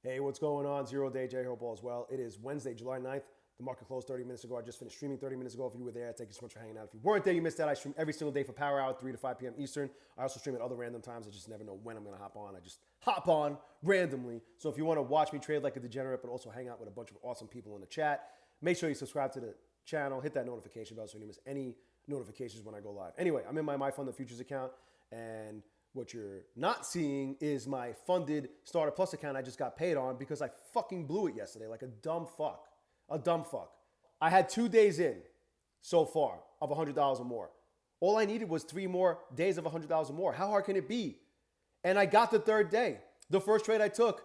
Hey, what's going on? Zero Day J. Hope all as well. It is Wednesday, July 9th. The market closed 30 minutes ago. I just finished streaming 30 minutes ago. If you were there, thank you so much for hanging out. If you weren't there, you missed out. I stream every single day for Power Hour, 3 to 5 p.m. Eastern. I also stream at other random times. I just never know when I'm going to hop on. I just hop on randomly. So if you want to watch me trade like a degenerate, but also hang out with a bunch of awesome people in the chat, make sure you subscribe to the channel. Hit that notification bell so you don't miss any notifications when I go live. Anyway, I'm in my myfundedfutures account, and what you're not seeing is my funded Starter Plus account I just got paid on because I fucking blew it yesterday like a dumb fuck. A dumb fuck. I had 2 days in so far of $100 or more. All I needed was 3 more days of $100 or more. How hard can it be? And I got the third day. The first trade I took,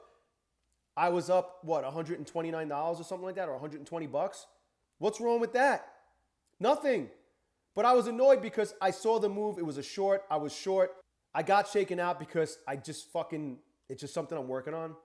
I was up, what, $129 or something like that, or 120 bucks? What's wrong with that? Nothing. But I was annoyed because I saw the move. It was a short. I was short. I got shaken out because I just fucking, it's just something I'm working on.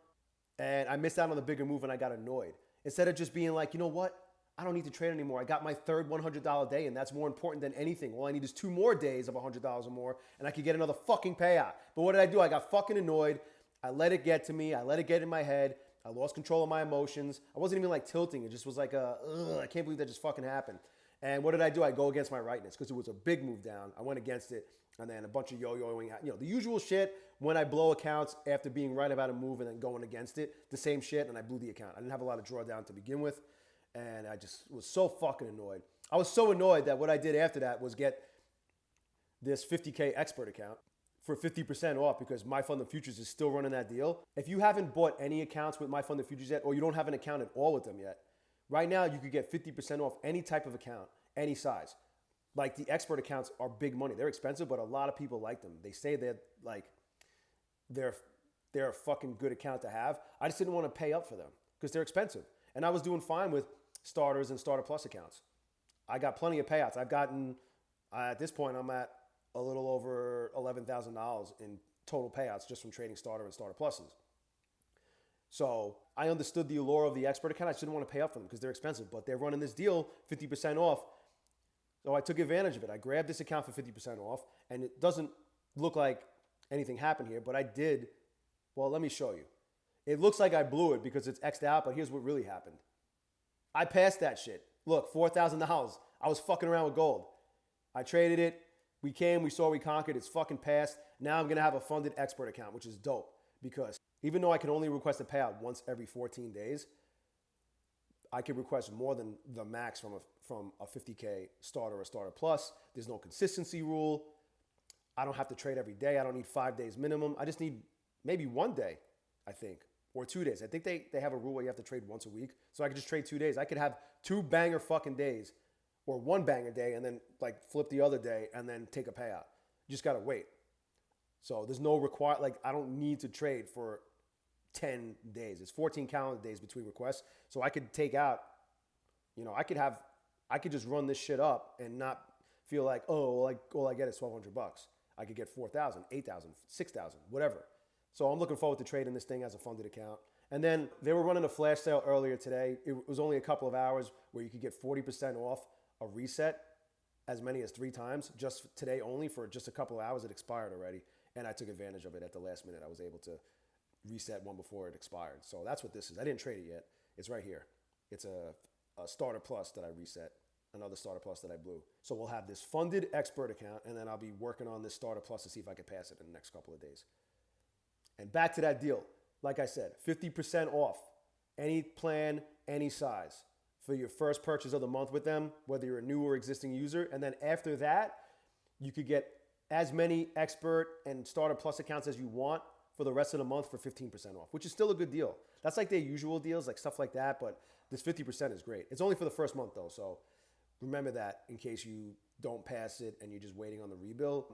And I missed out on the bigger move and I got annoyed. Instead of just being like, you know what? I don't need to trade anymore. I got my third $100 day and that's more important than anything. All I need is 2 more days of $100 or more and I could get another fucking payout. But what did I do? I got fucking annoyed. I let it get to me. I let it get in my head. I lost control of my emotions. I wasn't even like tilting. It just was like I can't believe that just fucking happened. And what did I do? I go against my rightness because it was a big move down. I went against it. And then a bunch of yo-yoing, the usual shit when I blow accounts after being right about a move and then going against it. The same shit, and I blew the account. I didn't have a lot of drawdown to begin with, and I just was so fucking annoyed. I was so annoyed that what I did after that was get this 50K expert account for 50% off because myfundedfutures is still running that deal. If you haven't bought any accounts with myfundedfutures yet, or you don't have an account at all with them yet, right now you could get 50% off any type of account, any size. Like the expert accounts are big money. They're expensive, but a lot of people like them. They say they're a fucking good account to have. I just didn't want to pay up for them because they're expensive. And I was doing fine with starters and starter plus accounts. I got plenty of payouts. I've gotten, at this point, I'm at a little over $11,000 in total payouts just from trading starter and starter pluses. So I understood the allure of the expert account. I just didn't want to pay up for them because they're expensive, but they're running this deal 50% off. So I took advantage of it. I grabbed this account for 50% off, and it doesn't look like anything happened here, but I did. Well, let me show you. It looks like I blew it because it's X'd out, but here's what really happened. I passed that shit. Look, $4,000. I was fucking around with gold. I traded it. We came, we saw, we conquered. It's fucking passed. Now I'm going to have a funded expert account, which is dope because even though I can only request a payout once every 14 days, I could request more than the max from a 50K starter or starter plus. There's no consistency rule. I don't have to trade every day. I don't need 5 days minimum. I just need maybe 1 day, I think, or 2 days. I think they have a rule where you have to trade once a week. So I could just trade 2 days. I could have 2 banger fucking days or 1 banger day and then like flip the other day and then take a payout. You just got to wait. So there's no I don't need to trade for 10 days. It's 14 calendar days between requests. So I could take out, I could just run this shit up and not feel like, oh, like all I get is $1,200. I could get 4,000, 8,000, 6,000, whatever. So I'm looking forward to trading this thing as a funded account. And then they were running a flash sale earlier today. It was only a couple of hours where you could get 40% off a reset as many as 3 times just today only for just a couple of hours. It expired already. And I took advantage of it at the last minute. I was able to reset one before it expired. So that's what this is. I didn't trade it yet. It's right here. It's a starter plus that I reset, another starter plus that I blew. So we'll have this funded expert account, and then I'll be working on this starter plus to see if I can pass it in the next couple of days. And back to that deal. Like I said, 50% off any plan, any size for your first purchase of the month with them, whether you're a new or existing user. And then after that, you could get as many expert and starter plus accounts as you want for the rest of the month for 15% off, which is still a good deal. That's like their usual deals, like stuff like that, but this 50% is great. It's only for the first month though, so remember that in case you don't pass it and you're just waiting on the rebill.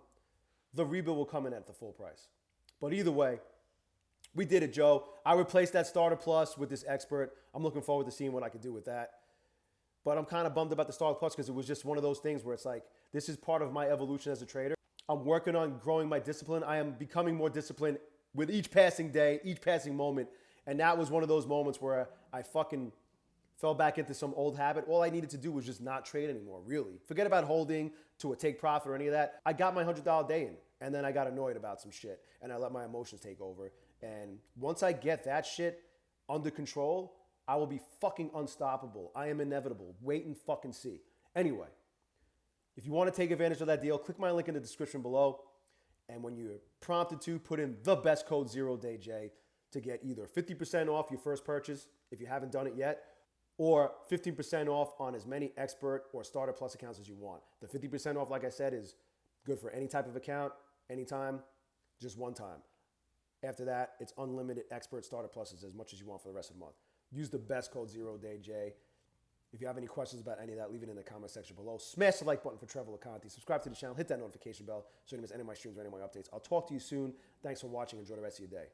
The rebill will come in at the full price. But either way, we did it, Joe. I replaced that starter plus with this expert. I'm looking forward to seeing what I can do with that. But I'm kind of bummed about the starter plus because it was just one of those things where it's like, this is part of my evolution as a trader. I'm working on growing my discipline. I am becoming more disciplined with each passing day, each passing moment. And that was one of those moments where I fucking fell back into some old habit. All I needed to do was just not trade anymore, really. Forget about holding to a take profit or any of that. I got my $100 day in, and then I got annoyed about some shit, and I let my emotions take over. And once I get that shit, under control, I will be fucking unstoppable. I am inevitable. Wait and fucking see. Anyway, if you want to take advantage of that deal, click my link in the description below. And when you're prompted to, put in the best code 0DayJ to get either 50% off your first purchase if you haven't done it yet, or 15% off on as many expert or starter plus accounts as you want. The 50% off, like I said, is good for any type of account, anytime, just one time. After that, it's unlimited expert starter pluses as much as you want for the rest of the month. Use the best code 0DayJ. If you have any questions about any of that, leave it in the comment section below. Smash the like button for Trevor Laconte. Subscribe to the channel. Hit that notification bell so you don't miss any of my streams or any of my updates. I'll talk to you soon. Thanks for watching. Enjoy the rest of your day.